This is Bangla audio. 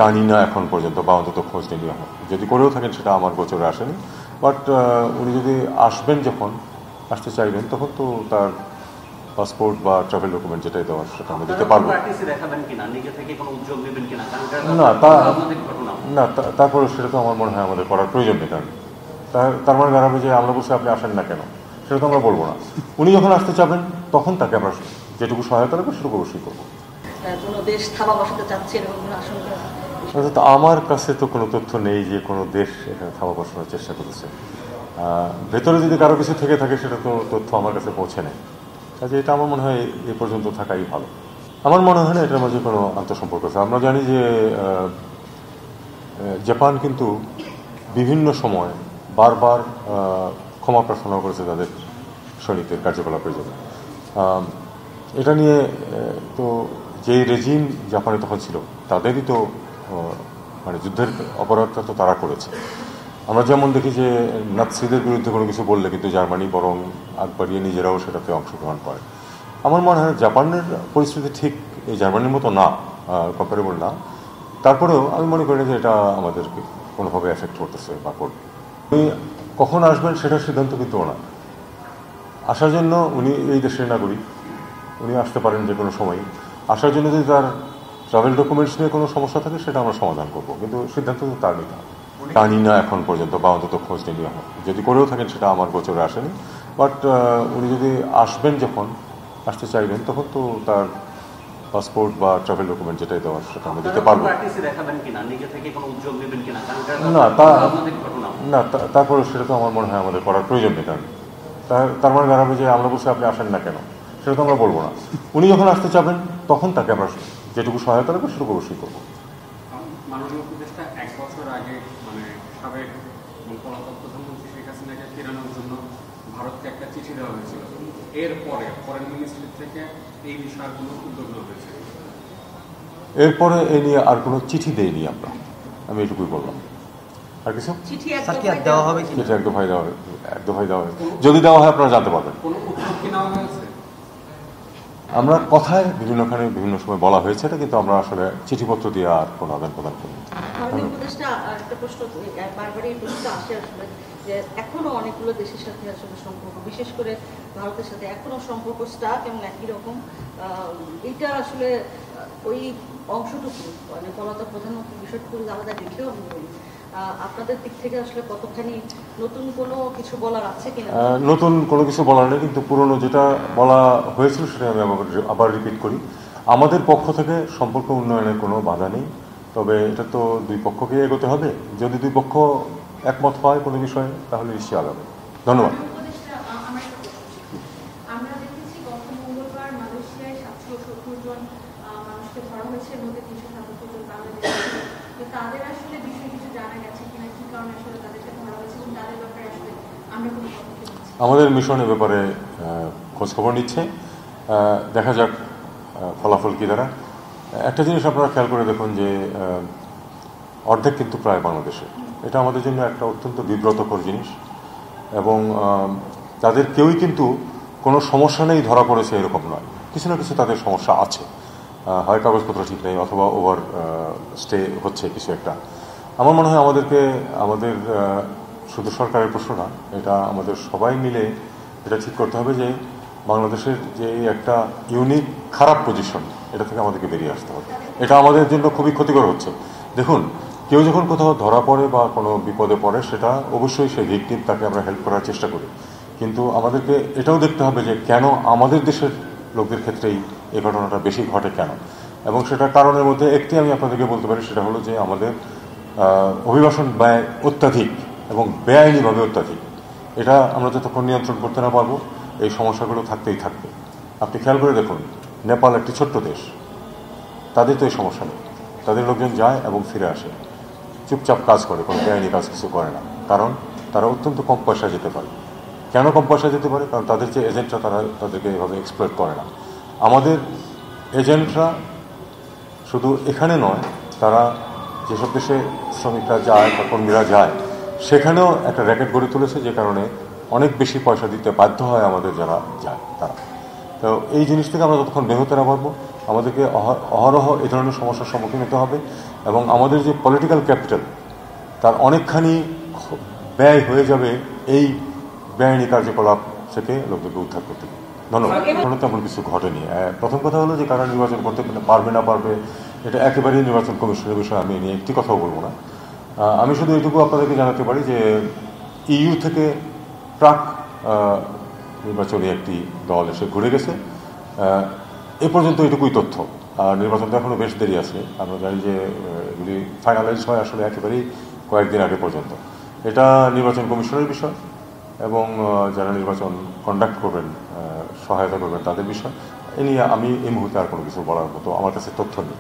জানি না এখন পর্যন্ত, বা অন্তত খোঁজ নিয়ে নেওয়া হয়। যদি করেও থাকেন সেটা আমার গোচরে আসেনি। বাট উনি যদি আসবেন, যখন আসতে চাইবেন, তখন তো তার পাসপোর্ট বা ট্রাভেল ডকুমেন্ট যেটাই দেওয়ার সেটা আমরা দিতে পারবো। না না, তারপরে সেটা তো আমার মনে হয় আমাদের করার প্রয়োজন নেই। কারণ তার মানে দাঁড়াবে যে আমরা বলছি আপনি আসেন না কেন, সেটা তো আমরা বলবো না। উনি যখন আসতে চাবেন তখন তাকে আমরা যেটুকু সহায়তা লাগবে সেটুকু অবশ্যই করবো। আমার কাছে তো কোনো তথ্য নেই যে কোনো দেশ এখানে থাবা বসানোর চেষ্টা করেছে। ভেতরে যদি কারো কিছু থেকে থাকে সেটা তো তথ্য আমার কাছে পৌঁছে নেই। কাজে এটা আমার মনে হয় এ পর্যন্ত থাকাই ভালো। আমার মনে হয় না এটার মাঝে কোনো আন্তঃসম্পর্ক আছে। আমরা জানি যে জাপান কিন্তু বিভিন্ন সময় বারবার ক্ষমা প্রার্থনা করেছে তাদের সৈনিকদের কার্যকলাপের জন্য। এটা নিয়ে তো যে রেজিম জাপানে তখন ছিল তাদেরই তো মানে যুদ্ধের অপরাধটা তো তারা করেছে। আমরা যেমন দেখি যে নাৎসিদের বিরুদ্ধে কোনো কিছু বললে কিন্তু জার্মানি বরং আগ বাড়িয়ে নিজেরাও সেটাতে অংশগ্রহণ করে। আমার মনে হয় জাপানের পরিস্থিতি ঠিক এই জার্মানির মতো না, কম্পারেবল না। তারপরেও আমি মনে করি যে এটা আমাদেরকে কোনোভাবে এফেক্ট করতেছে বা করবে। উনি কখন আসবেন সেটার সিদ্ধান্ত কিন্তু ওনার। আসার জন্য উনি এই দেশের নাগরিক, উনি আসতে পারেন যে কোনো সময়। আসার জন্য যদি তার ট্রাভেল ডকুমেন্টস নিয়ে কোনো সমস্যা থাকে সেটা আমরা সমাধান করবো, কিন্তু সিদ্ধান্ত তো তার নিতে হবে। জানি না এখন পর্যন্ত, বা অন্তত খোঁজ নিয়ে নেওয়া হয়। যদি করেও থাকেন সেটা আমার গোচরে আসেনি। বাট উনি যদি আসবেন, যখন আসতে চাইবেন, তখন তো তার পাসপোর্ট বা ট্রাভেল ডকুমেন্ট যেটাই দেওয়ার সেটা আমরা দিতে পারবো। না, তারপরে সেটা তো আমার মনে হয় আমাদের করার প্রয়োজন নেই। কারণ তার মানে দাঁড়াবে যে আমরা বলছি আপনি আসেন না কেন, সেটা তো আমরা বলবো না। উনি যখন আসতে চাবেন তখন তাকে আমরা যেটুকু সহায়তা লাগবে সেটুকু অবশ্যই করবো। মাননীয় উপদেষ্টা 1 বছর আগে মানে সাবেক পলাতক প্রধানমন্ত্রী শেখ হাসিনাকে ফেরানোর জন্য ভারতকে একটা চিঠি দেওয়া হয়েছিল। এরপরে ফরেন মিনিস্ট্রি থেকে এই বিষয়ে কোনো উদ্যোগ নেওয়া হয়েছে? এরপরে এ নিয়ে আর কোনো চিঠি দেয়নি আমরা, আমি এটুকুই বললাম। আর কিছু চিঠি দেওয়া হবে, এক দফায় দেওয়া হবে, যদি দেওয়া হয় আপনারা জানতে পারবেন। আমরা কথায় বিভিন্নখানে বিভিন্ন সময় বলা হয়েছে এটা, কিন্তু আমরা আসলে চিঠিপত্র দিয়ে আর কোনো আদান প্রদান করি। একটা প্রশ্ন বারবারই এই প্রশ্নটা আসে আসলে, যে এখনো অনেকগুলো দেশের সাথে আসলে সম্পর্ক, বিশেষ করে ভারতের সাথে এখনো সম্পর্ক স্টাক এবং একই রকম। এইটা আসলে ওই অংশটুকু মানে পলাতক প্রধানমন্ত্রী বিষয়টুকু আলাদা দেখেও আমি বলি, আপনাদের দিক থেকে আসলে কতখানি নতুন কোনো কিছু বলার আছে কিনা? নতুন কোনো কিছু বলার নেই, কিন্তু পুরনো যেটা বলা হয়েছিল সেটা আমি আবার রিপিট করি। আমাদের পক্ষ থেকে সম্পর্ক উন্নয়নের কোনো বাধা নেই, তবে এটা তো দুই পক্ষকে এগোতে হবে। যদি দুই পক্ষ একমত হয় কোনো বিষয়ে তাহলে নিশ্চয়ই আগাবে। ধন্যবাদ। আমাদের মিশনের ব্যাপারে খোঁজখবর নিচ্ছে, দেখা যাক ফলাফল কী দ্বারা। একটা জিনিস আপনারা খেয়াল করে দেখুন যে অর্ধেক কিন্তু প্রায় বাংলাদেশে। এটা আমাদের জন্য একটা অত্যন্ত বিব্রতকর জিনিস, এবং তাদের কেউই কিন্তু কোনো সমস্যা নেই ধরা পড়েছে এরকম নয়, কিছু না কিছু তাদের সমস্যা আছে। হয় কাগজপত্র ঠিক নেই, অথবা ওভার স্টে হচ্ছে কিছু একটা। আমার মনে হয় আমাদের শুধু সরকারের প্রশ্ন না, এটা আমাদের সবাই মিলে এটা ঠিক করতে হবে যে বাংলাদেশের যে একটা ইউনিক খারাপ পজিশন, এটা থেকে আমাদেরকে বেরিয়ে আসতে হবে। এটা আমাদের জন্য খুবই ক্ষতিকর হচ্ছে। দেখুন, কেউ যখন কোথাও ধরা পড়ে বা কোনো বিপদে পড়ে, সেটা অবশ্যই সেই ভিকটিম, তাকে আমরা হেল্প করার চেষ্টা করি, কিন্তু আমাদেরকে এটাও দেখতে হবে যে কেন আমাদের দেশের লোকদের ক্ষেত্রেই এই ঘটনাটা বেশি ঘটে কেন। এবং সেটার কারণের মধ্যে একটি আমি আপনাদেরকে বলতে পারি, সেটা হলো যে আমাদের অভিবাসন ব্যয় অত্যাধিক এবং বেআইনিভাবে অত্যাধিক। এটা আমরা যতক্ষণ নিয়ন্ত্রণ করতে না পারবো এই সমস্যাগুলো থাকতেই থাকবে। আপনি খেয়াল করে দেখুন, নেপাল একটি ছোট্ট দেশ, তাদের তো এই সমস্যা নেই। তাদের লোকজন যায় এবং ফিরে আসে, চুপচাপ কাজ করে, কোনো বেআইনি কাজ কিছু করে না, কারণ তারা অত্যন্ত কম পয়সা যেতে পারে। কেন কম পয়সা যেতে পারে? কারণ তাদের যে এজেন্টরা, তারা তাদেরকে এভাবে এক্সপ্লয়েট করে না। আমাদের এজেন্টরা শুধু এখানে নয়, তারা যেসব দেশে শ্রমিকরা যায় বা কর্মীরা যায়, সেখানেও একটা র্যাকেট গড়ে তুলেছে, যে কারণে অনেক বেশি পয়সা দিতে বাধ্য হয় আমাদের যারা যায় তারা। তো এই জিনিস থেকে আমরা যতক্ষণ বের হতে না পারবো আমাদেরকে অহরহ এই ধরনের সমস্যার সম্মুখীন হতে হবে এবং আমাদের যে পলিটিক্যাল ক্যাপিটাল তার অনেকখানি ব্যয় হয়ে যাবে এই বেআইনি কার্যকলাপ থেকে লোকদেরকে উদ্ধার করতে। ধন্যবাদ। এখনো তেমন কিছু ঘটেনি। প্রথম কথা হলো যে কারা নির্বাচন করতে পারবে না পারবে এটা একেবারেই নির্বাচন কমিশনের বিষয়, আমি নিয়ে একটি কথাও বলবো না। আমি শুধু এইটুকু আপনাদেরকে জানাতে পারি যে ইইউ থেকে প্রাক নির্বাচনী একটি দল এসে ঘুরে গেছে, এ পর্যন্ত এটুকুই তথ্য। আর নির্বাচন তো এখনও বেশ দেরি আছে, আমরা জানি যে এগুলি ফাইনালাইজ হয় আসলে একেবারেই কয়েকদিন আগে পর্যন্ত। এটা নির্বাচন কমিশনের বিষয় এবং যারা নির্বাচন কন্ডাক্ট করবেন, সহায়তা করবেন তাদের বিষয়। এ নিয়ে আমি এই মুহূর্তে আর কোনো কিছু বলার মতো আমার কাছে তথ্য নেই।